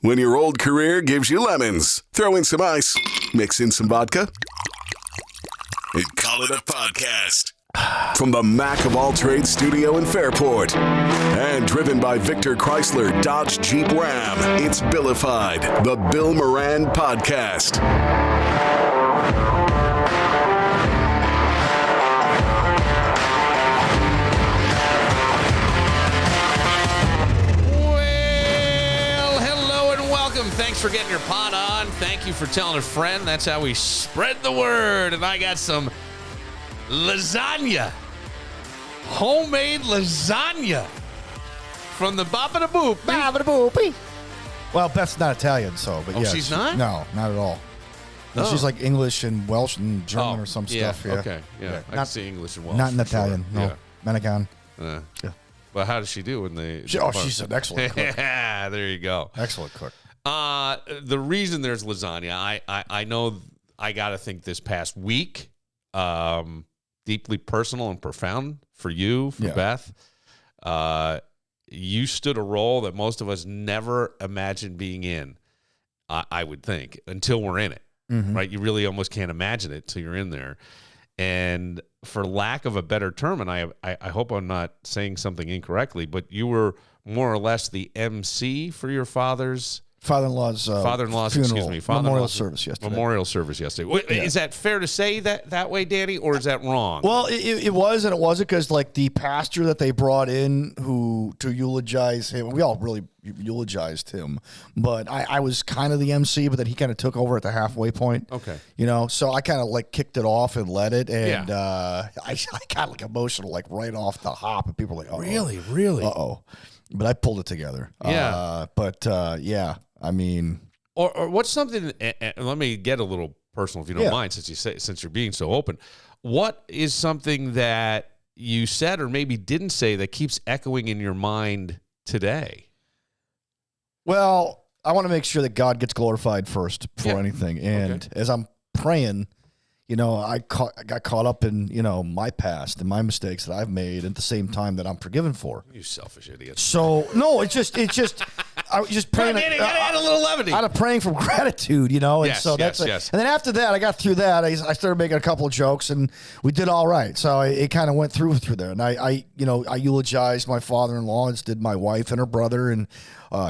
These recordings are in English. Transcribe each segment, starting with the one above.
When your old career gives you lemons, throw in some ice, mix in some vodka, and call it a podcast. From the Mac of All Trades studio in Fairport, and driven by Victor Chrysler Dodge Jeep Ram, it's Billified, the Bill Moran Podcast. Thanks for getting your pot on. Thank you for telling a friend. That's how we spread the word. And I got some lasagna. Homemade lasagna from the Baba-da-Boop. Baba-da-Boopy. Well, Beth's not Italian, so, but yeah. She's not? No, not at all. No, she's like English and Welsh and German or some stuff. Yeah. Okay. Yeah. I can see English and Welsh. Not in Italian. Sure. No. Yeah. Manican. Yeah. Well, how does she do when they? She's an excellent cook. Yeah, there you go. Excellent cook. The reason there's lasagna, I know I got to think this past week, deeply personal and profound for you, for Beth. You stood a role that most of us never imagined being in, I would think, until we're in it, right? You really almost can't imagine it till you're in there. And for lack of a better term, and I hope I'm not saying something incorrectly, but you were more or less the MC for your father's Father-in-law's funeral, memorial service yesterday. Is that fair to say that way, Danny, or is that wrong? Well, it was and it wasn't, because like the pastor that they brought in to eulogize him, we all really eulogized him, but I was kind of the MC, but then he kind of took over at the halfway point. Okay. So I kind of like kicked it off and led it, and I got like emotional like right off the hop, and people were like, oh, really? Uh-oh. But I pulled it together. Yeah. I mean, or what's something? And let me get a little personal, if you don't mind, since you're being so open. What is something that you said or maybe didn't say that keeps echoing in your mind today? Well, I want to make sure that God gets glorified first before anything, and as I'm praying, I got caught up in my past and my mistakes that I've made at the same time that I'm forgiven for. You selfish idiot. So no, it's just. I was just praying. Danny, gotta add a little levity. Out of praying from gratitude, and yes. And then after that, I got through that. I started making a couple of jokes, and we did all right. So it kind of went through there. And I eulogized my father-in-law, as did my wife and her brother and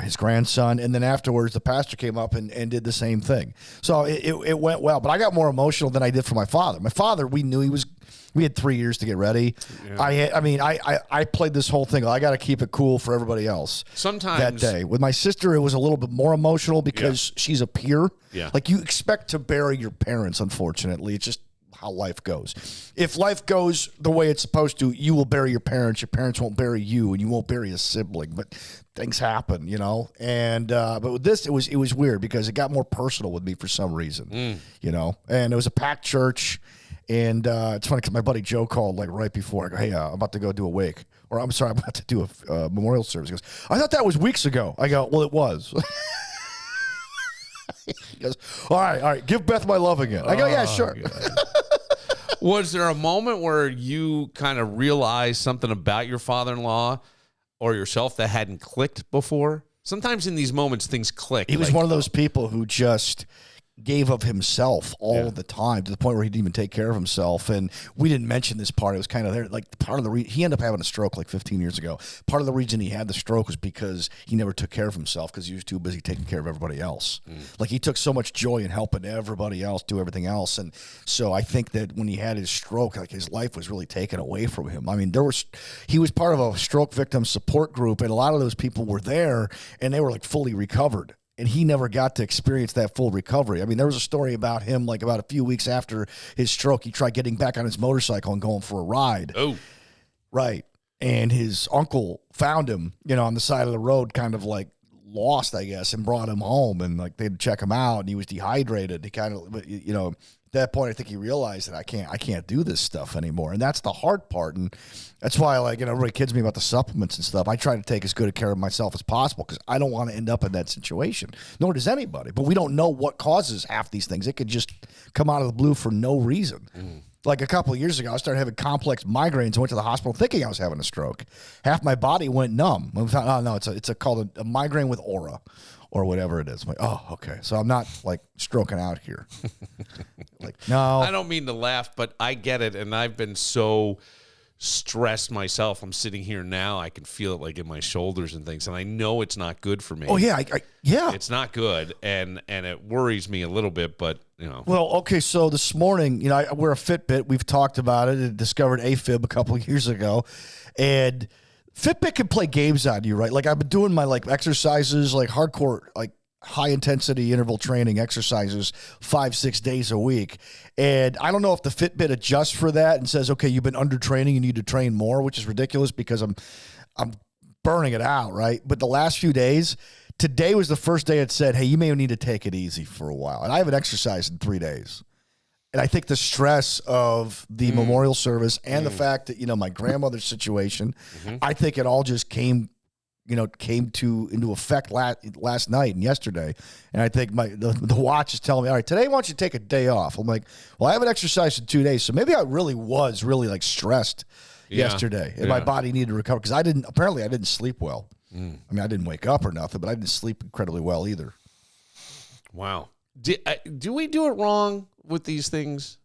his grandson. And then afterwards, the pastor came up and did the same thing. So it went well. But I got more emotional than I did for my father. My father, we knew he was. We had 3 years to get ready. Yeah. I played this whole thing. I got to keep it cool for everybody else. Sometimes that day with my sister, it was a little bit more emotional because she's a peer. Yeah. Like you expect to bury your parents. Unfortunately, it's just how life goes. If life goes the way it's supposed to, you will bury your parents. Your parents won't bury you, and you won't bury a sibling. But things happen, And but with this, it was weird because it got more personal with me for some reason, And it was a packed church. And it's funny because my buddy Joe called like right before. I go, hey, I'm about to go do a wake. Or I'm sorry, I'm about to do a memorial service. He goes, I thought that was weeks ago. I go, well, it was. He goes, all right, give Beth my love again. I go, yeah, sure. Was there a moment where you kind of realized something about your father-in-law or yourself that hadn't clicked before? Sometimes in these moments, things click. He was one of those people who just gave of himself all the time to the point where he didn't even take care of himself. And we didn't mention this part. It was kind of there. Like part of the he ended up having a stroke like 15 years ago. Part of the reason he had the stroke was because he never took care of himself because he was too busy taking care of everybody else. Like he took so much joy in helping everybody else do everything else. And so I think that when he had his stroke, like his life was really taken away from him. I mean, he was part of a stroke victim support group, and a lot of those people were there and they were like fully recovered. And he never got to experience that full recovery. I mean, there was a story about him, like about a few weeks after his stroke, he tried getting back on his motorcycle and going for a ride. Oh. Right. And his uncle found him, on the side of the road, kind of like lost, I guess, and brought him home. And like they'd check him out, and he was dehydrated. He kind of, at that point, I think he realized that I can't do this stuff anymore. And that's the hard part. And that's why, everybody kids me about the supplements and stuff. I try to take as good a care of myself as possible because I don't want to end up in that situation. Nor does anybody. But we don't know what causes half these things. It could just come out of the blue for no reason. Like a couple of years ago, I started having complex migraines. I went to the hospital thinking I was having a stroke. Half my body went numb. I thought, oh, no, it's called a migraine with aura. or whatever it is. I'm like, oh, okay. So I'm not like stroking out here. Like, no. I don't mean to laugh, but I get it. And I've been so stressed myself. I'm sitting here now. I can feel it like in my shoulders and things. And I know it's not good for me. Oh, yeah. Yeah. It's not good. And it worries me a little bit, but, you know. Well, okay. So this morning, you know, I wear a Fitbit. We've talked about it and discovered AFib a couple of years ago. And Fitbit can play games on you, right? Like I've been doing my like exercises, like hardcore, like high intensity interval training exercises 5-6 days a week. And I don't know if the Fitbit adjusts for that and says, okay, you've been under training, you need to train more, which is ridiculous because I'm burning it out, right? But the last few days, today was the first day it said, hey, you may need to take it easy for a while. And I haven't exercised in 3 days. And I think the stress of the memorial service and the fact that, you know, my grandmother's situation, I think it all just came into effect last night and yesterday. And I think the watch is telling me, all right, today I want you to take a day off. I'm like, well, I haven't exercised in 2 days. So maybe I really was like stressed yesterday and my body needed to recover because I didn't sleep well. I mean, I didn't wake up or nothing, but I didn't sleep incredibly well either. Wow. Do we do it wrong with these things?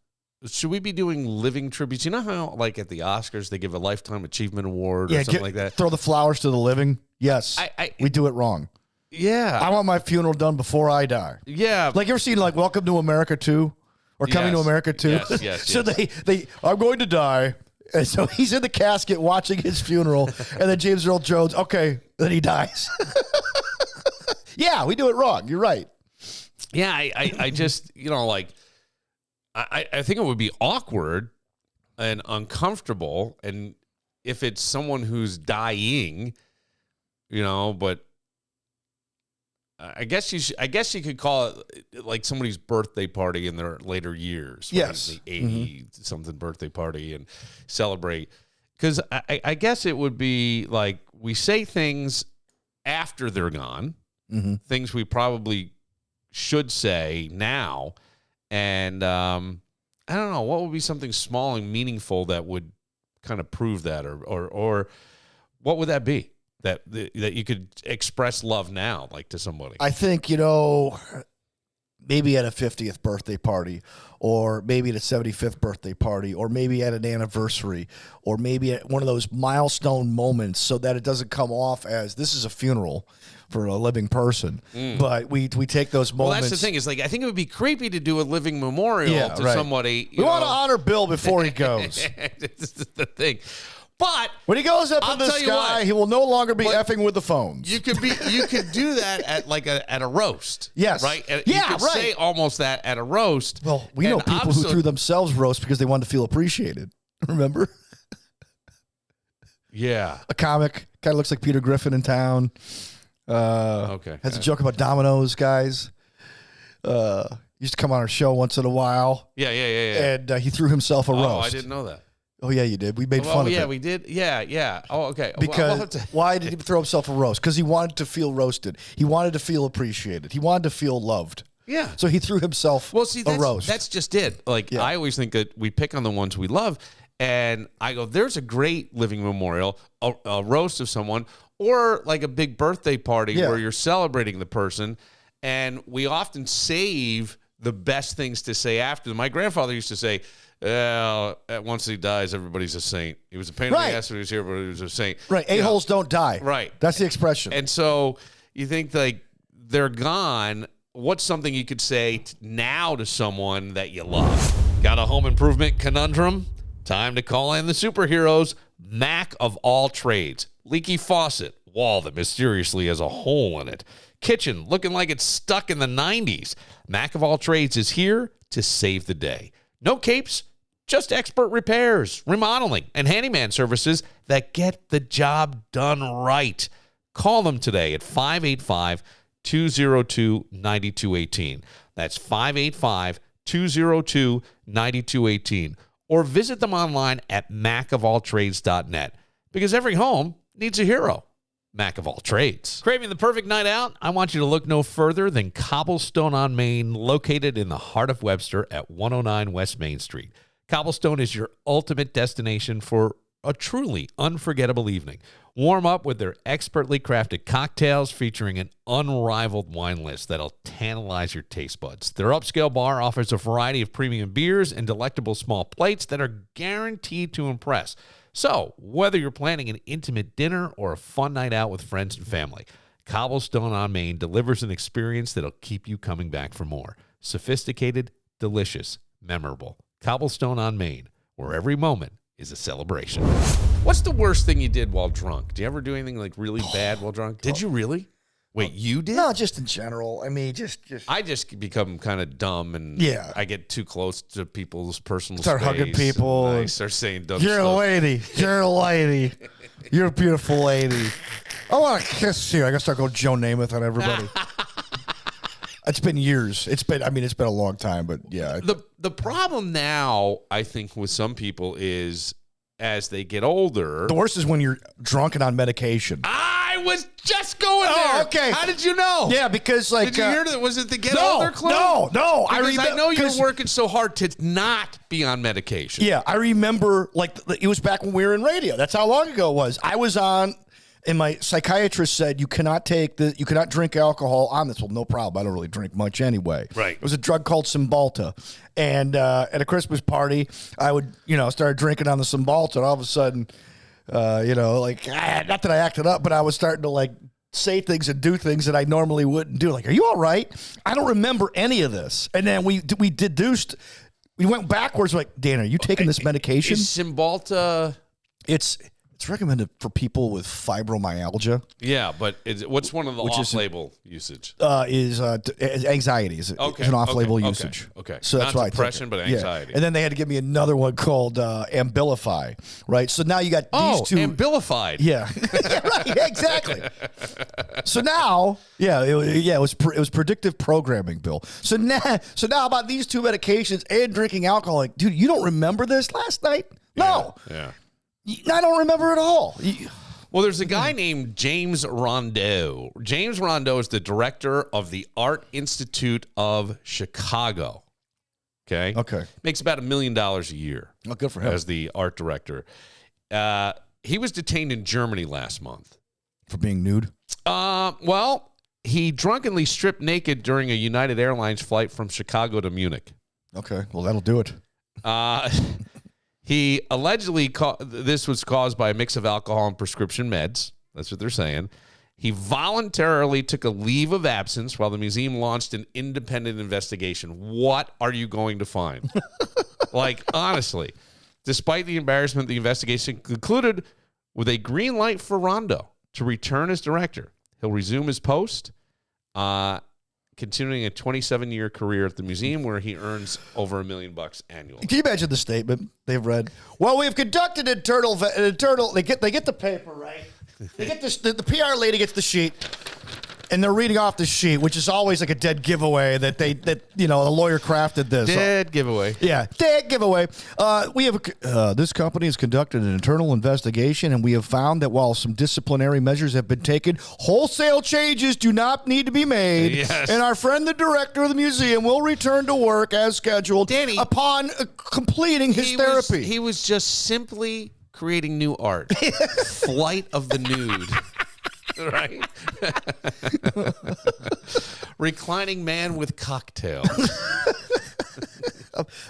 Should we be doing living tributes? You know how, like, at the Oscars, they give a Lifetime Achievement Award or something like that? Throw the flowers to the living? Yes. We do it wrong. Yeah. I want my funeral done before I die. Yeah. Like, you ever seen, like, Welcome to America 2? Or Coming to America 2? Yes. So they I'm going to die. And so he's in the casket watching his funeral. And then James Earl Jones, okay, then he dies. Yeah, we do it wrong. You're right. Yeah, I just, you know, like, I think it would be awkward and uncomfortable, and if it's someone who's dying, you know, but I guess you could call it like somebody's birthday party in their later years. Yes. Right? The 80-something birthday party and celebrate. Because I guess it would be like we say things after they're gone, things we probably should say now, and I don't know, what would be something small and meaningful that would kind of prove that, or what would that be that you could express love now, like, to somebody? I think, you know, maybe at a 50th birthday party, or maybe at a 75th birthday party, or maybe at an anniversary, or maybe at one of those milestone moments, so that it doesn't come off as this is a funeral for a living person. But we take those moments. Well, that's the thing, is like, I think it would be creepy to do a living memorial to somebody. We want to honor Bill before he goes. This is the thing. But when he goes up in the sky, he will no longer be effing with the phones. You could do that at a roast. Yes. Right? You could say almost that at a roast. Well, we know people who threw themselves roast because they wanted to feel appreciated. Remember? Yeah. A comic, kind of looks like Peter Griffin in town. Has a joke about dominoes, guys. Used to come on our show once in a while. Yeah. And he threw himself a roast. Oh, I didn't know that. Oh, yeah, you did. We made fun of it. Yeah, we did. Yeah. Oh, okay. Because why did he throw himself a roast? Because he wanted to feel roasted. He wanted to feel appreciated. He wanted to feel loved. Yeah. So he threw himself a roast. That's just it. Like, I always think that we pick on the ones we love, and I go, there's a great living memorial, a roast of someone, or like a big birthday party where you're celebrating the person, and we often save the best things to say after them. My grandfather used to say, once he dies, everybody's a saint. He was a pain in the ass when he was here, but he was a saint. Right. A-holes don't die. Right. That's the expression. And so you think, like, they're gone. What's something you could say now to someone that you love? Got a home improvement conundrum? Time to call in the superheroes. Mac of all trades. Leaky faucet. Wall that mysteriously has a hole in it. Kitchen looking like it's stuck in the 90s. Mac of all trades is here to save the day. No capes, just expert repairs, remodeling, and handyman services that get the job done right. Call them today at 585-202-9218. That's 585-202-9218. Or visit them online at macofalltrades.net, because every home needs a hero. Mac of all trades. Craving the perfect night out? I want you to look no further than Cobblestone on Main, located in the heart of Webster at 109 West Main Street. Cobblestone is your ultimate destination for a truly unforgettable evening. Warm up with their expertly crafted cocktails featuring an unrivaled wine list that'll tantalize your taste buds. Their upscale bar offers a variety of premium beers and delectable small plates that are guaranteed to impress. So, whether you're planning an intimate dinner or a fun night out with friends and family, Cobblestone on Main delivers an experience that'll keep you coming back for more. Sophisticated, delicious, memorable. Cobblestone on Main, where every moment is a celebration. What's the worst thing you did while drunk? Do you ever do anything like really bad while drunk? Did you really? Wait, you did? No, just in general. I mean, just. I just become kind of dumb and I get too close to people's personal start space. Hugging people. I start saying dumb You're stuff. a lady. You're a lady. You're a beautiful lady. I want to kiss you. I gotta start going Joe Namath on everybody. It's been years. It's been a long time, but yeah. The problem now, I think, with some people is as they get older. The worst is when you're drunk and on medication. I was just going there. Okay. How did you know? Yeah, because like. Did you hear that? Was it the get older club? No. Because I know you're working so hard to not be on medication. Yeah, I remember like it was back when we were in radio. That's how long ago it was. I was on. And my psychiatrist said, you cannot drink alcohol on this. Well, no problem. I don't really drink much anyway. Right. It was a drug called Cymbalta. And at a Christmas party, I would, start drinking on the Cymbalta. And all of a sudden, not that I acted up, but I was starting to like say things and do things that I normally wouldn't do. Like, are you all right? I don't remember any of this. And then we went backwards. Like, Dan, are you taking this medication? Is Cymbalta? It's recommended for people with fibromyalgia. Yeah, but what's one of the off-label usage? Is anxiety. Is an off-label usage. Okay. So that's not why depression, but anxiety. Yeah. And then they had to give me another one called Billified, right? So now you got these two. Billified. Yeah. Right. Yeah, exactly. So now, it was predictive programming, Bill. So now about these two medications and drinking alcohol, like, dude, you don't remember this last night? No. Yeah. I don't remember at all. Well, there's a guy named James Rondeau. James Rondeau is the director of the Art Institute of Chicago. Okay. Makes about $1 million a year. Oh, good for him. As the art director. He was detained in Germany last month. For being nude? Well, he drunkenly stripped naked during a United Airlines flight from Chicago to Munich. Okay. Well, that'll do it. He allegedly, this was caused by a mix of alcohol and prescription meds. That's what they're saying. He voluntarily took a leave of absence while the museum launched an independent investigation. What are you going to find? Like, honestly, despite the embarrassment, the investigation concluded with a green light for Rondo to return as director. He'll resume his post, continuing a 27-year career at the museum where he earns over $1 million annually. Can you imagine the statement they've read? Well, we have conducted internal. They get the paper, right? They get this. The PR lady gets the sheet, and they're reading off the sheet, which is always like a dead giveaway that the lawyer crafted this. Dead giveaway. Yeah, dead giveaway. This company has conducted an internal investigation, and we have found that while some disciplinary measures have been taken, wholesale changes do not need to be made. Yes. And our friend, the director of the museum, will return to work as scheduled upon completing his therapy. He was just simply creating new art. Flight of the nude. Right? Reclining man with cocktail.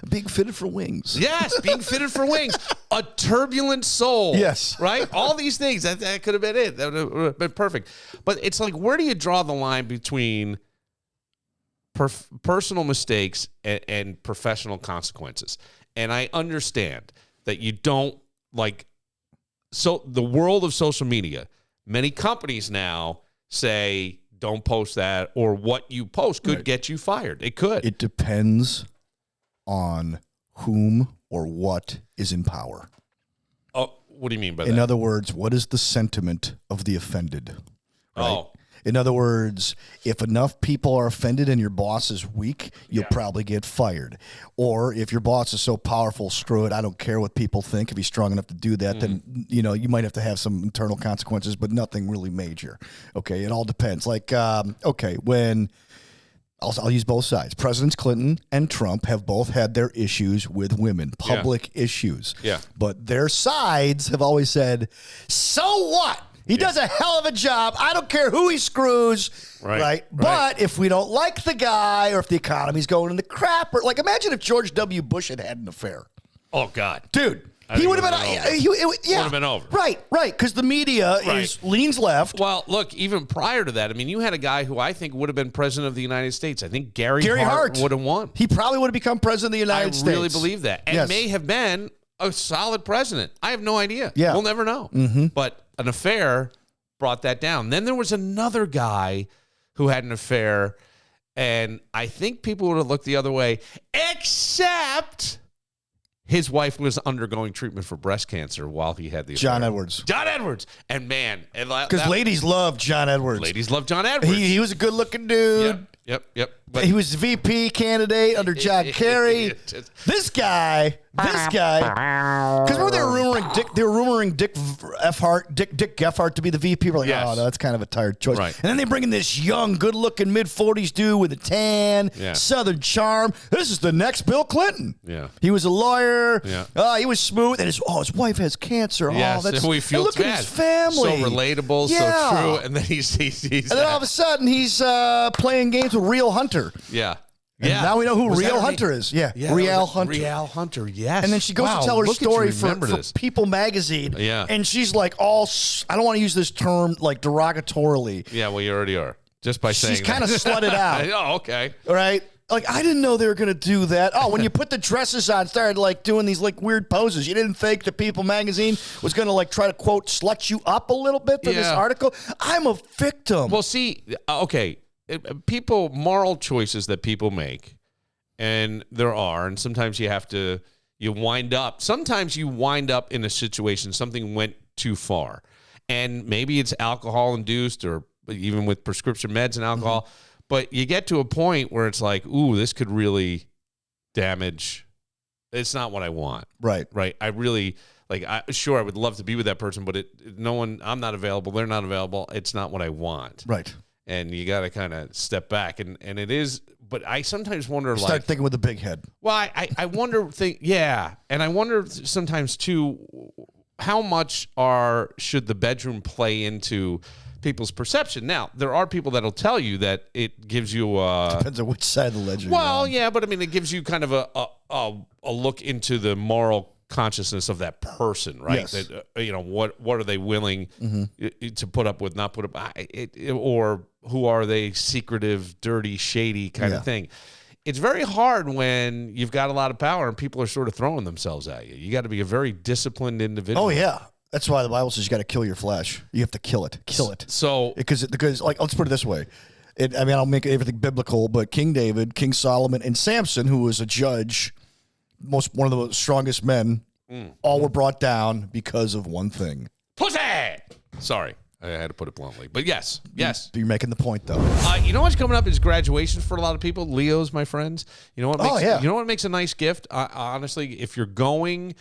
Being fitted for wings. Yes, being fitted for wings. A turbulent soul. Yes. Right? All these things. That could have been it. That would have been perfect. But it's like, where do you draw the line between personal mistakes and professional consequences? And I understand that you don't so the world of social media, many companies now say, don't post that, or what you post could get you fired. It could. It depends on whom or what is in power. Oh, what do you mean by that? In other words, what is the sentiment of the offended? Right? Oh. In other words, if enough people are offended and your boss is weak, you'll probably get fired. Or if your boss is so powerful, screw it, I don't care what people think. If he's strong enough to do that, then you might have to have some internal consequences, but nothing really major. Okay, it all depends. Like, when I'll use both sides. Presidents Clinton and Trump have both had their issues with women, public issues. Yeah. But their sides have always said, so what? He does a hell of a job. I don't care who he screws. Right. But if we don't like the guy or if the economy's going in the crap, or like imagine if George W. Bush had an affair. Oh, God. Dude. He would have been, would have been over. Right. Because the media leans left. Well, look, even prior to that, I mean, you had a guy who I think would have been president of the United States. I think Gary Hart would have won. He probably would have become president of the United States. I really believe that. And may have been a solid president. I have no idea. Yeah. We'll never know. But an affair brought that down. Then there was another guy who had an affair, and I think people would have looked the other way, except his wife was undergoing treatment for breast cancer while he had the affair. John Edwards. And man. Because ladies love John Edwards. Ladies love John Edwards. He was a good-looking dude. Yep. But he was VP candidate under John Kerry. This guy. Because remember they were rumoring Dick Gephardt to be the VP. We're like, oh, no, that's kind of a tired choice. Right. And then they bring in this young, good-looking mid-40s dude with a tan, Southern charm. This is the next Bill Clinton. Yeah. He was a lawyer. Yeah. He was smooth. And his wife has cancer. Yes. Oh, that's, and we feel look bad. at his family. So relatable, so true. And then he's and then all of a sudden he's playing games with Real Hunter. Yeah. And now we know who Real Hunter is. Yeah. Real Hunter. Real Hunter, yes. And then she goes to tell her story for People magazine. Yeah. And she's like I don't want to use this term like derogatorily. Yeah, well, you already are. Just by saying she's kind of slutted out. Oh, okay. All right. Like, I didn't know they were going to do that. Oh, when you put the dresses on, started like doing these like weird poses. You didn't think the People magazine was going to like try to quote slut you up a little bit for this article? I'm a victim. Well, see, okay. Moral choices that people make, and there are, and sometimes you wind up in a situation, something went too far. And maybe it's alcohol induced or even with prescription meds and alcohol, but you get to a point where it's like, ooh, this could really damage. It's not what I want. Right. I really, I would love to be with that person, but I'm not available. They're not available. It's not what I want. Right. And you got to kind of step back, and it is. But I sometimes wonder, start thinking with the big head. Well, I wonder, and I wonder sometimes too, how much should the bedroom play into people's perception? Now, there are people that'll tell you that it gives you depends on which side of the ledger. Well, yeah, but I mean, it gives you kind of a look into the moral consciousness of that person, right? Yes. That what are they willing to put up with, not put up, or who are they? Secretive, dirty, shady kind of thing. It's very hard when you've got a lot of power and people are sort of throwing themselves at you. You got to be a very disciplined individual. Oh yeah, that's why the Bible says you got to kill your flesh. You have to kill it. So because like let's put it this way. I'll make everything biblical, but King David, King Solomon, and Samson, who was a judge, one of the strongest men, all were brought down because of one thing. Pussy! Sorry, I had to put it bluntly. But yes. You're making the point, though. You know what's coming up is graduation for a lot of people. Leos, my friends. You know what makes a nice gift? Honestly, if you're going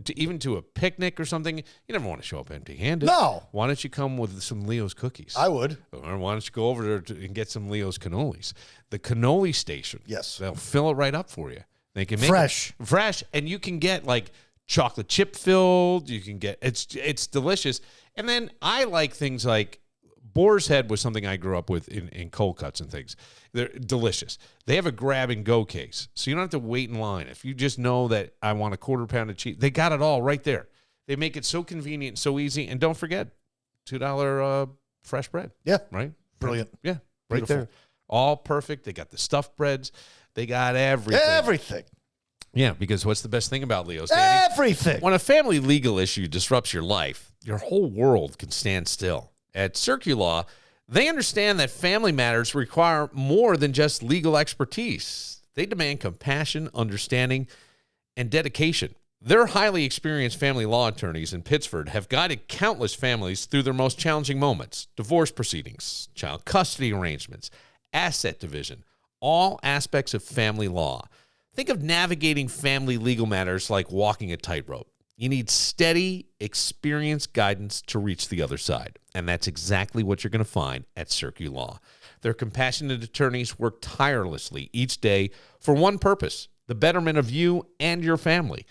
to a picnic or something, you never want to show up empty-handed. No. Why don't you come with some Leo's cookies? I would. Or why don't you go over there and get some Leo's cannolis? The cannoli station. Yes. They'll fill it right up for you. They can make fresh, and you can get like chocolate chip filled. You can get it's delicious. And then I like things like Boar's Head was something I grew up with in cold cuts and things. They're delicious. They have a grab and go case, so you don't have to wait in line. If you just know that I want a quarter pound of cheese, they got it all right there. They make it so convenient, so easy, and don't forget $2 fresh bread. Yeah, right. Brilliant. Yeah, right there. All perfect. They got the stuffed breads. They got everything. Everything. Yeah, because what's the best thing about Leo's, Danny? Everything. When a family legal issue disrupts your life, your whole world can stand still. At CircuLaw, they understand that family matters require more than just legal expertise. They demand compassion, understanding, and dedication. Their highly experienced family law attorneys in Pittsford have guided countless families through their most challenging moments: divorce proceedings, child custody arrangements, asset division, all aspects of family law. Think of navigating family legal matters like walking a tightrope. You need steady, experienced guidance to reach the other side. And that's exactly what you're going to find at CircuLaw. Their compassionate attorneys work tirelessly each day for one purpose: the betterment of you and your family.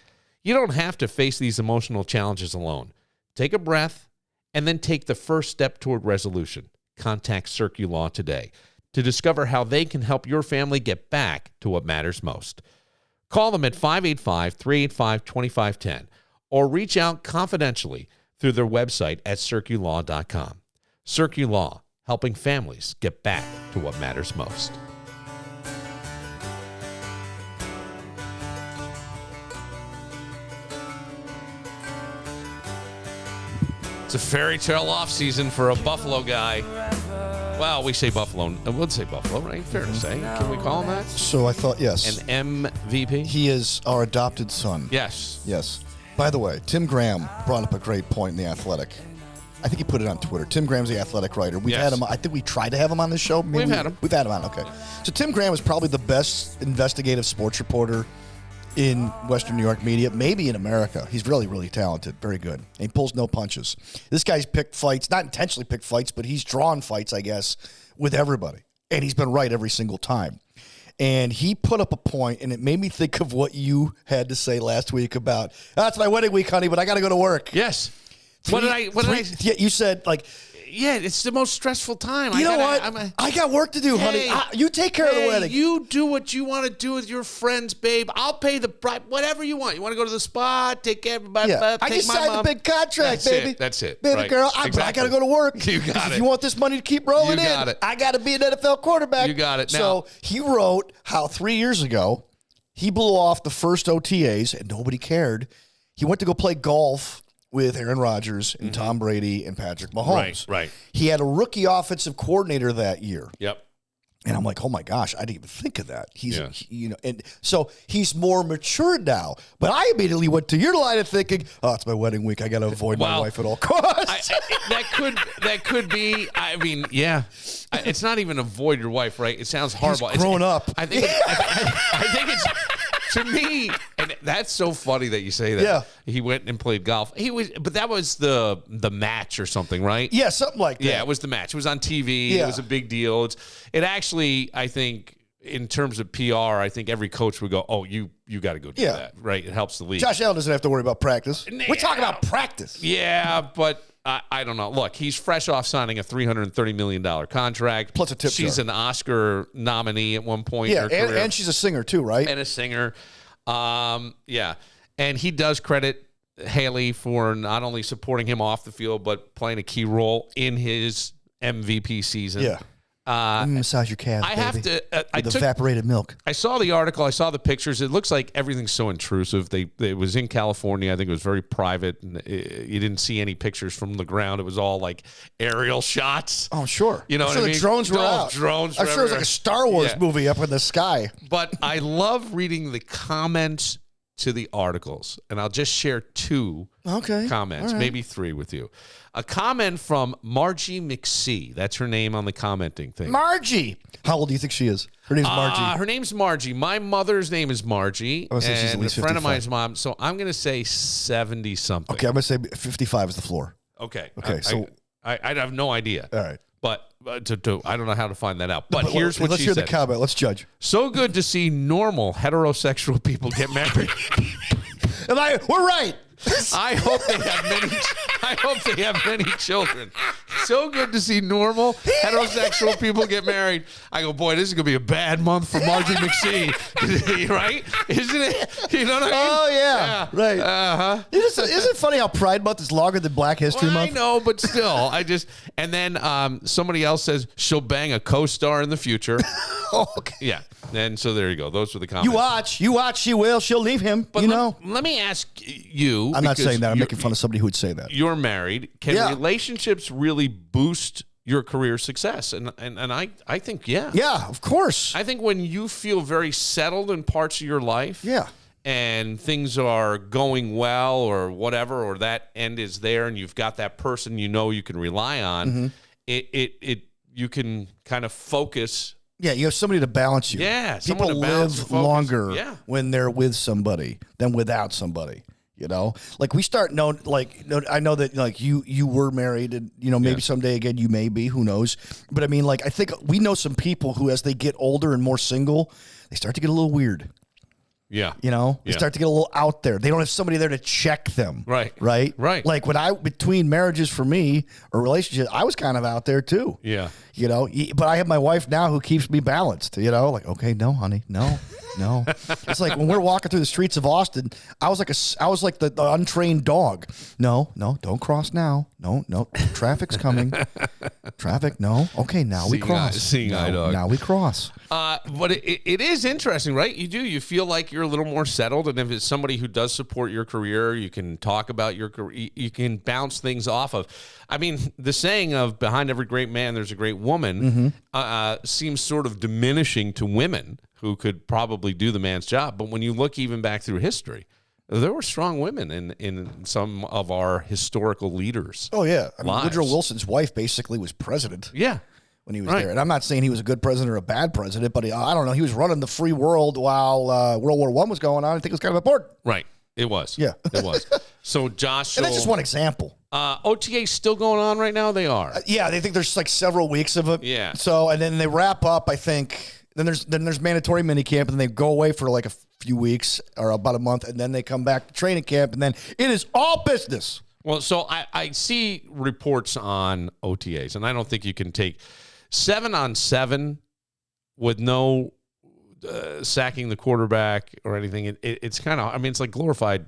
You don't have to face these emotional challenges alone. Take a breath and then take the first step toward resolution. Contact CircuLaw today to discover how they can help your family get back to what matters most. Call them at 585-385-2510 or reach out confidentially through their website at circulaw.com. CircuLaw, helping families get back to what matters most. It's a fairy tale off season for a Buffalo guy. Well, we say Buffalo. We'll say Buffalo, right? Fair to say. Can we call him that? So I thought, yes. An MVP? He is our adopted son. Yes. Yes. By the way, Tim Graham brought up a great point in The Athletic. I think he put it on Twitter. Tim Graham's The Athletic writer. We've had him. I think we tried to have him on this show. We've had him. We've had him on. Okay. So Tim Graham is probably the best investigative sports reporter in Western New York media, maybe in America. He's really, really talented. Very good. And he pulls no punches. This guy's picked fights, not intentionally picked fights, but he's drawn fights, I guess, with everybody. And he's been right every single time. And he put up a point, and it made me think of what you had to say last week about, it's my wedding week, honey, but I got to go to work. Yes. What did I? Yeah, you said, like, yeah, it's the most stressful time. You know what? I got work to do, honey. You take care of the wedding. You do what you want to do with your friends, babe. I'll pay the price, whatever you want. You want to go to the spa? Take care of everybody. Yeah. I just signed a big contract, baby. That's it. Baby right. girl, Exactly. I got to go to work. You got it. If you want this money to keep rolling I got to be an NFL quarterback. You got it. Now, so he wrote how 3 years ago he blew off the first OTAs and nobody cared. He went to go play golf with Aaron Rodgers and Tom Brady and Patrick Mahomes. Right. He had a rookie offensive coordinator that year. Yep. And I'm like, oh my gosh, I didn't even think of that. And so he's more matured now. But I immediately went to your line of thinking, it's my wedding week. I got to avoid my wife at all costs. That could be. I mean, yeah. It's not even avoid your wife, right? It sounds horrible. He's grown up. I think it's. To me, and that's so funny that you say that. Yeah. He went and played golf. But that was the match or something, right? Yeah, something like that. Yeah, it was the match. It was on TV. Yeah. It was a big deal. It actually, I think, in terms of PR, I think every coach would go, "Oh, you got to go do that, right?" It helps the league. Josh Allen doesn't have to worry about practice. We're talking about practice. Yeah, but I don't know. Look, he's fresh off signing a $330 million contract. Plus a tip She's jar. an Oscar nominee at one point in her career. And she's a singer too, right? And a singer. Yeah. And he does credit Haley for not only supporting him off the field, but playing a key role in his MVP season. Yeah. Massage your calves, I have to. with evaporated milk. I saw the article. I saw the pictures. It looks like everything's so intrusive. It was in California. I think it was very private. And you didn't see any pictures from the ground. It was all like aerial shots. Oh, sure. You know I'm what sure I mean? the drones were out. Drones. I'm sure it was like a Star Wars movie up in the sky. But I love reading the comments to the articles, and I'll just share two comments, maybe three with you. A comment from Margie McSee. That's her name on the commenting thing. Margie. How old do you think she is? Her name's Margie. Her name's Margie. My mother's name is Margie. Oh, so she's at least a friend 55. of mine's mom. So I'm going to say 70-something. Okay, I'm going to say 55 is the floor. Okay. So I have no idea. All right. But I don't know how to find that out. But here's what she said. Let's hear the comment. Let's judge. So good to see normal heterosexual people get married. We're right. I hope they have many children. So good to see normal heterosexual people get married. I go, boy, this is gonna be a bad month for Margie McSee, right? Isn't it? You know what I mean? Oh yeah. Right. Isn't it funny how Pride Month is longer than Black History Month? I know, but still, and then somebody else says she'll bang a co-star in the future. Okay. Yeah. And so there you go. Those were the comments. You watch. She will. She'll leave him. But you know. Let me ask you. I'm not saying that. I'm making fun of somebody who would say that. You're married. Can relationships really boost your career success? And I think, yeah. Yeah, of course. I think when you feel very settled in parts of your life. Yeah. And things are going well or whatever, or that end is there and you've got that person you know you can rely on, you can kind of focus. Yeah, you have somebody to balance you. Yeah. People live longer when they're with somebody than without somebody. Like we start knowing, I know that like you were married and, maybe someday again you may be, who knows? But I mean, like, I think we know some people who, as they get older and more single, they start to get a little weird. Yeah. They start to get a little out there. They don't have somebody there to check them. Right. Like between marriages for me or relationships, I was kind of out there too. Yeah. But I have my wife now who keeps me balanced, like, okay, no, honey, no. It's like when we're walking through the streets of Austin, I was like the untrained dog. No, don't cross now. No, traffic's coming. Traffic, no. Okay, now we cross. Seeing eye dog. Now we cross. But it is interesting, right? You feel like you're a little more settled, and if it's somebody who does support your career, you can talk about your career, you can bounce things off of. I mean, the saying of behind every great man, there's a great woman seems sort of diminishing to women who could probably do the man's job. But when you look even back through history, there were strong women in some of our historical leaders. Oh, yeah. I mean, Woodrow Wilson's wife basically was president. Yeah. When he was there. And I'm not saying he was a good president or a bad president, but I don't know. He was running the free world while World War I was going on. I think it was kind of important. Right. It was. Yeah. It was. So, Josh. And that's just one example. OTA's still going on right now? They are. Yeah. They think there's like several weeks of it. Yeah. So, and then they wrap up, I think. Then there's mandatory minicamp, and then they go away for like a few weeks or about a month, and then they come back to training camp, and then it is all business. Well, so I see reports on OTAs, and I don't think you can take 7-on-7 with no sacking the quarterback or anything. It's kind of, I mean, it's like glorified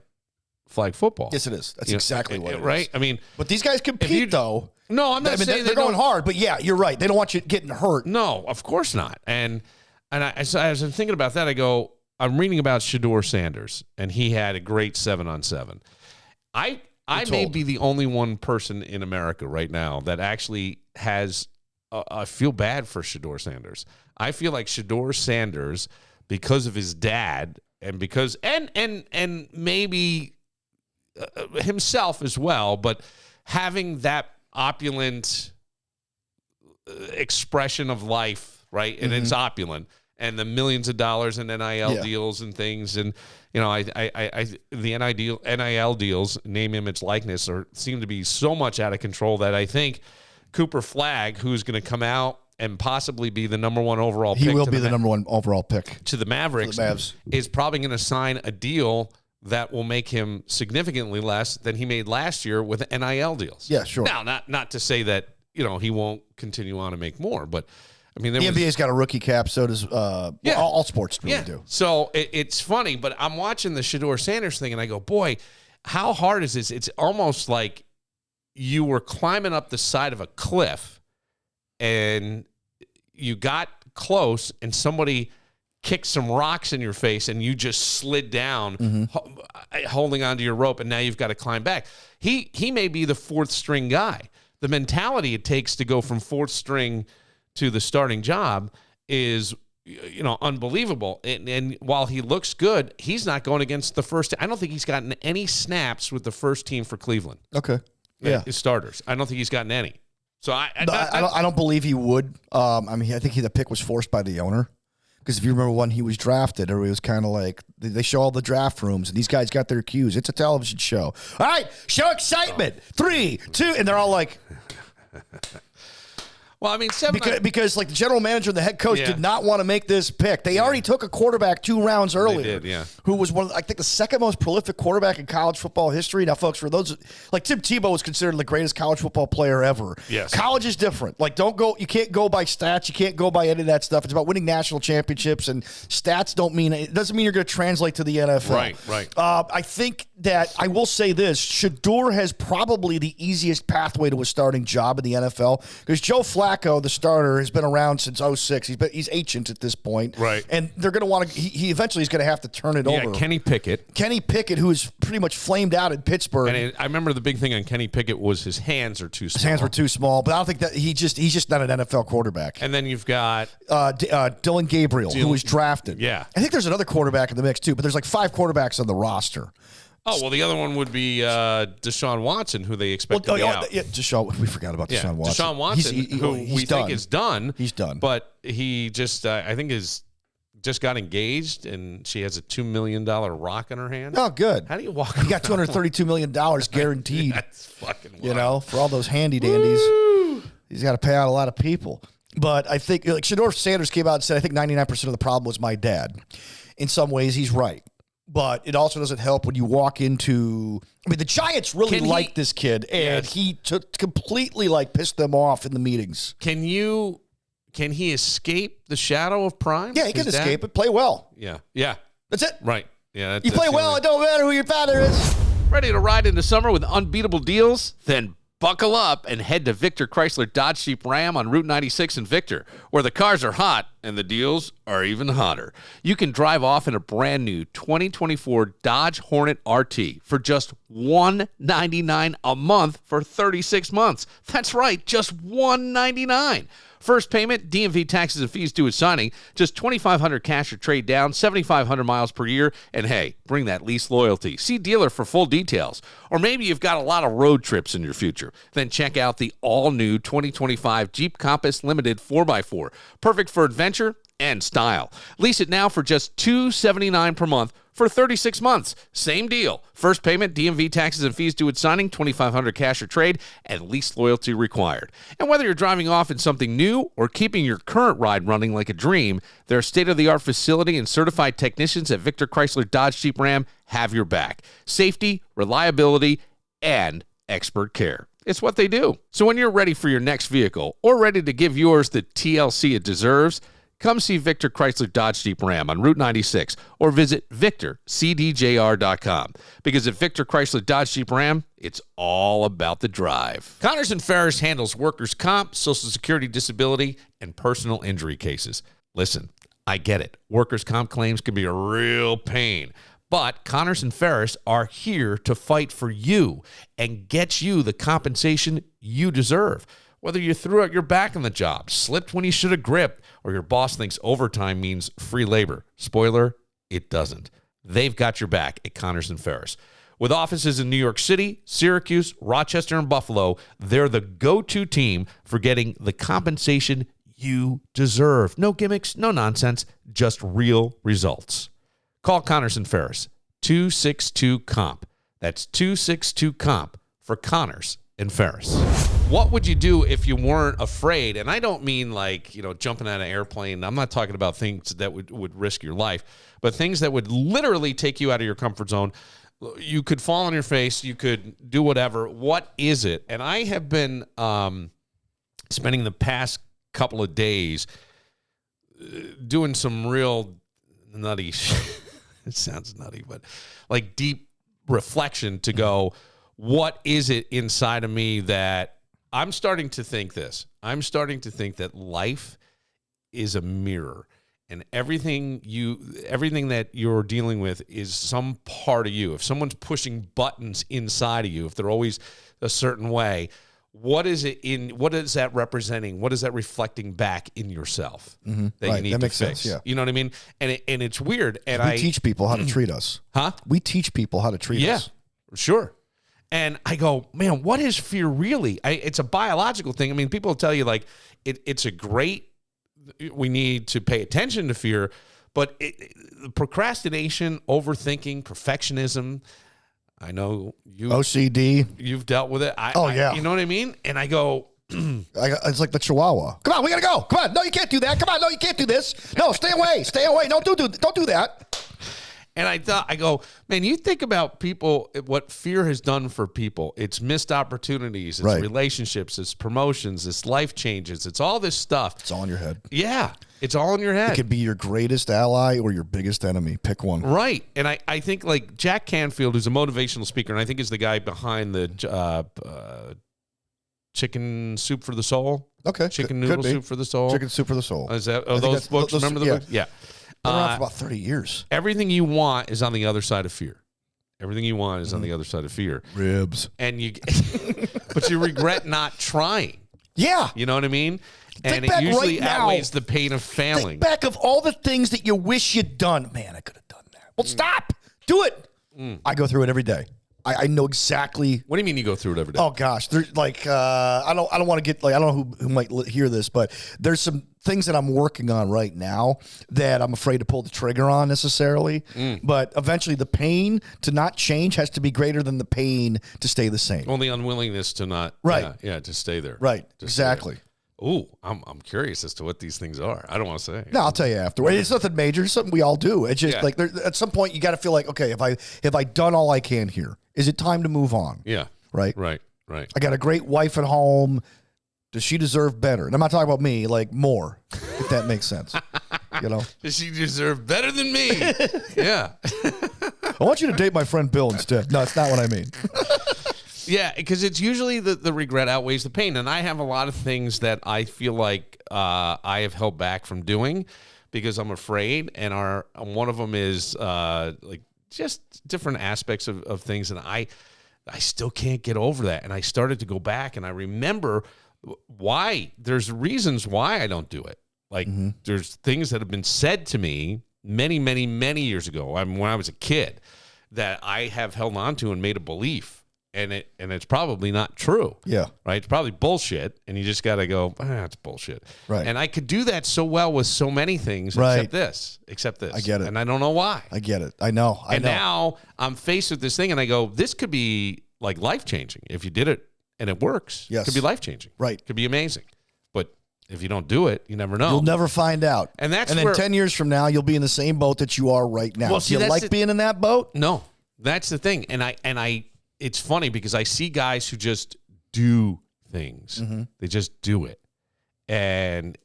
flag football. Yes, it is. That's exactly what it is. Right? I mean, but these guys compete, though. No, I'm not saying they're going hard, but yeah, you're right. They don't want you getting hurt. No, of course not. And as I was thinking about that, I'm reading about Shedeur Sanders, and he had a great 7-on-7. I may be the only one person in America right now that actually has. I feel bad for Shedeur Sanders. I feel like Shedeur Sanders, because of his dad, and because and maybe himself as well, but having that opulent expression of life, right? And it's opulent, and the millions of dollars in NIL deals and things, and the NIL deals, name, image, likeness, seem to be so much out of control that I think Cooper Flagg, who's going to come out and possibly be the number one overall pick. He will be the number one overall pick to the Mavericks. The Mavs. Is probably going to sign a deal that will make him significantly less than he made last year with NIL deals. Yeah, sure. Now, not to say that he won't continue on and make more, but I mean, the NBA's got a rookie cap, so does all sports really do. So it's funny, but I'm watching the Shedeur Sanders thing, and I go, boy, how hard is this? It's almost like you were climbing up the side of a cliff, and you got close, and somebody kicked some rocks in your face, and you just slid down, holding onto your rope, and now you've got to climb back. He may be the fourth string guy. The mentality it takes to go from fourth string to the starting job is, unbelievable. And while he looks good, he's not going against the first. I don't think he's gotten any snaps with the first team for Cleveland. Okay. Yeah. His starters. I don't think he's gotten any. So I don't believe he would. I think the pick was forced by the owner. Because if you remember when he was drafted, or it was kind of like they show all the draft rooms, and these guys got their cues. It's a television show. All right, show excitement. 3, 2, and they're all like. Well, I mean, because like the general manager and the head coach did not want to make this pick. They already took a quarterback 2 rounds earlier. They did, yeah. Who was I think the second most prolific quarterback in college football history. Now, folks, for those like Tim Tebow was considered the greatest college football player ever. Yes. College is different. Like, you can't go by stats. You can't go by any of that stuff. It's about winning national championships, and stats doesn't mean you're going to translate to the NFL. Right. I think that I will say this: Shedeur has probably the easiest pathway to a starting job in the NFL because Joe Flacco, the starter, has been around since 2006. He's ancient at this point, right? And they're going to want to. He eventually is going to have to turn it over. Kenny Pickett, who is pretty much flamed out in Pittsburgh. And I remember the big thing on Kenny Pickett was his hands are too small. His hands were too small, but I don't think that he's just not an NFL quarterback. And then you've got Dylan Gabriel, who was drafted. Yeah, I think there's another quarterback in the mix too, but there's like 5 quarterbacks on the roster. Oh, well, the other one would be Deshaun Watson, who they expect to be out. Yeah, we forgot about Deshaun Watson. Deshaun Watson, who we think is done. He's done. But he just, I think his just got engaged, and she has a $2 million rock in her hand. Oh, good. How do you walk? You got $232 million guaranteed. That's fucking wild. You know, for all those handy dandies. He's got to pay out a lot of people. But I think, like, Shedeur Sanders came out and said, I think 99% of the problem was my dad. In some ways, he's right. But it also doesn't help when you walk into... I mean, the Giants really liked this kid, and he completely, like, pissed them off in the meetings. Can he escape the shadow of prime? Yeah, he can escape it. Play well. Yeah. That's it. Right. Yeah. You play well, it don't matter who your father is. Ready to ride into summer with unbeatable deals? Then buckle up and head to Victor Chrysler Dodge Jeep Ram on Route 96 in Victor, where the cars are hot and the deals are even hotter. You can drive off in a brand new 2024 Dodge Hornet RT for just $199 a month for 36 months. That's right, just $199. First payment, DMV taxes and fees due at signing, just $2,500 cash or trade down, 7,500 miles per year, and hey, bring that lease loyalty. See dealer for full details. Or maybe you've got a lot of road trips in your future. Then check out the all-new 2025 Jeep Compass Limited 4x4. Perfect for adventure and style. Lease it now for just $279 per month for 36 months. Same deal. First payment, DMV taxes and fees due at signing, $2,500 cash or trade, and lease loyalty required. And whether you're driving off in something new or keeping your current ride running like a dream, their state-of-the-art facility and certified technicians at Victor Chrysler Dodge Jeep Ram have your back. Safety, reliability, and expert care. It's what they do. So when you're ready for your next vehicle or ready to give yours the TLC it deserves, come see Victor Chrysler Dodge Jeep Ram on Route 96 or visit VictorCDJR.com. Because at Victor Chrysler Dodge Jeep Ram, it's all about the drive. Connors & Ferris handles workers' comp, Social Security disability, and personal injury cases. Listen, I get it. Workers' comp claims can be a real pain. But Connors & Ferris are here to fight for you and get you the compensation you deserve. Whether you threw out your back on the job, slipped when you should have gripped, or your boss thinks overtime means free labor. Spoiler, it doesn't. They've got your back at Connors & Ferris. With offices in New York City, Syracuse, Rochester, and Buffalo, they're the go-to team for getting the compensation you deserve. No gimmicks, no nonsense, just real results. Call Connors & Ferris, 262-COMP. That's 262-COMP for Connors & Ferris. What would you do if you weren't afraid? And I don't mean like, jumping out of an airplane. I'm not talking about things that would risk your life, but things that would literally take you out of your comfort zone. You could fall on your face. You could do whatever. What is it? And I have been spending the past couple of days doing some real nutty it sounds nutty, but like deep reflection to go, what is it inside of me that I'm starting to think this. I'm starting to think that life is a mirror, and everything that you're dealing with is some part of you. If someone's pushing buttons inside of you, if they're always a certain way, what is that representing? What is that reflecting back in yourself that you need to fix? Sense, yeah. You know what I mean? And it's weird. And we teach people how to treat us. Huh? We teach people how to treat us. Yeah, sure. And I go, man, what is fear really? It's a biological thing. I mean, people tell you like it's a great, we need to pay attention to fear, but procrastination, overthinking, perfectionism, I know you OCD, you've dealt with it. Yeah. You know what I mean? And I go, it's like the Chihuahua. Come on, we gotta go. Come on, no, you can't do that. Come on, no, you can't do this. No, stay away. Don't do that. And I go, man, you think about people, what fear has done for people. It's missed opportunities, it's relationships, it's promotions, it's life changes, it's all this stuff. It's all in your head. Yeah, it's all in your head. It could be your greatest ally or your biggest enemy. Pick one. Right. And I think like Jack Canfield, who's a motivational speaker, and I think is the guy behind the Chicken Soup for the Soul. Okay. Chicken Noodle Soup for the Soul. Chicken Soup for the Soul. Is that those books? Remember the books? Yeah. Been around for about 30 years. Everything you want is on the other side of fear. Everything you want is on the other side of fear. Ribs. And but you regret not trying. Yeah. You know what I mean? And it usually outweighs the pain of failing. Think back of all the things that you wish you'd done. Man, I could have done that. Well, stop. Do it. I go through it every day. I know exactly. What do you mean you go through it every day? Oh gosh, there's like I don't want to get like I don't know who might hear this, but there's some things that I'm working on right now that I'm afraid to pull the trigger on necessarily. But eventually, the pain to not change has to be greater than the pain to stay the same. Well, the unwillingness to not, Right. Yeah, to stay there. Right, To exactly. stay there. Ooh, I'm curious as to what these things are. I don't want to say. No, I'll tell you afterward. It's nothing major. It's something we all do. It's just like at some point you got to feel like, okay, have I done all I can here? Is it time to move on? Yeah. Right. Right. I got a great wife at home. Does she deserve better? And I'm not talking about me, like more, if that makes sense. You know, Does she deserve better than me? Yeah. I want you to date my friend Bill instead. No, it's not what I mean. Yeah, because it's usually the regret outweighs the pain. And I have a lot of things that I feel like I have held back from doing because I'm afraid. And one of them is like just different aspects of things. And I still can't get over that. And I started to go back and I remember why. There's reasons why I don't do it. Like there's things that have been said to me many, many, many years ago when I was a kid that I have held on to and made a belief. And it's probably not true. Yeah. Right? It's probably bullshit. And you just got to go, it's bullshit. Right. And I could do that so well with so many things except this. I get it. And I don't know why. I get it. I know. Now I'm faced with this thing and I go, this could be like life-changing. If you did it and it works, Yes. it could be life-changing. Right. It could be amazing. But if you don't do it, you never know. You'll never find out. And that's then where- 10 years from now, you'll be in the same boat that you are right now. Well, Do see, you that's like being in that boat? No, that's the thing. And I it's funny because I see guys who just do things. They just do it. And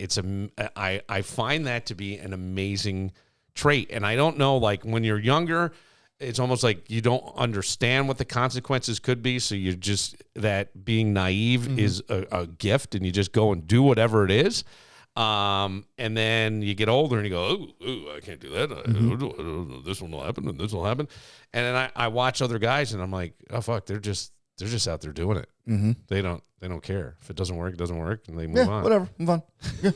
I find that to be an amazing trait. And I don't know, like when you're younger, it's almost like you don't understand what the consequences could be. So you're just, that being naive is a gift and you just go and do whatever it is. And then you get older and you go, ooh, I can't do that. This one will happen and this will happen. And then I watch other guys and I'm like, oh fuck, they're just out there doing it. They don't care. If it doesn't work, it doesn't work, and they move on. Whatever. Move on. Yeah.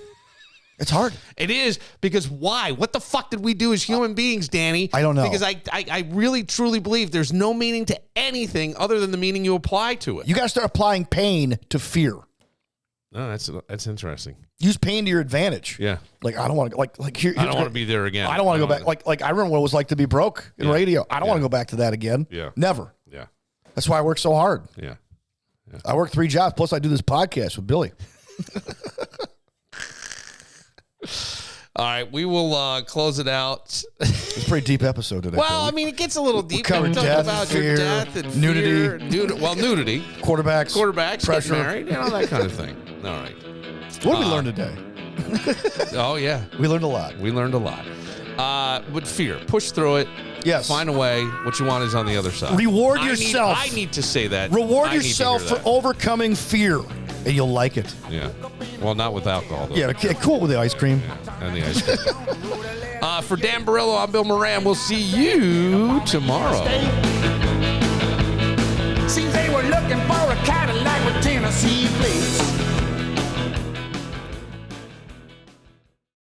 It's hard. It is, because why? What the fuck did we do as human beings, Danny? I don't know. Because I really truly believe there's no meaning to anything other than the meaning you apply to it. You got to start applying pain to fear. No, that's interesting. Use pain to your advantage. Yeah. Like I don't want to like here. I don't want to be there again. I don't want to go back. Like I remember what it was like to be broke in radio. I don't want to go back to that again. Yeah. Never. Yeah. That's why I work so hard. Yeah. I work 3 jobs plus I do this podcast with Billy. All right, we will close it out. It's a pretty deep episode today. Well, Billy. I mean, it gets a little deep. covered We're talking death, about fear, your death and nudity. Nudity. Quarterbacks, Get pressure. married, that kind of thing. All right. What did we learn today? Oh, yeah. We learned a lot. We learned a lot. But fear. Push through it. Yes. Find a way. What you want is on the other side. Reward yourself. I need to say that. Reward I need to yourself hear for that. overcoming fear, and you'll like it. Yeah. Well, not with alcohol, though. Yeah, cool with the ice cream. And the ice cream. For Dan Barillo, I'm Bill Moran. We'll see you tomorrow. Seems they were looking for a Cadillac with Tennessee plates.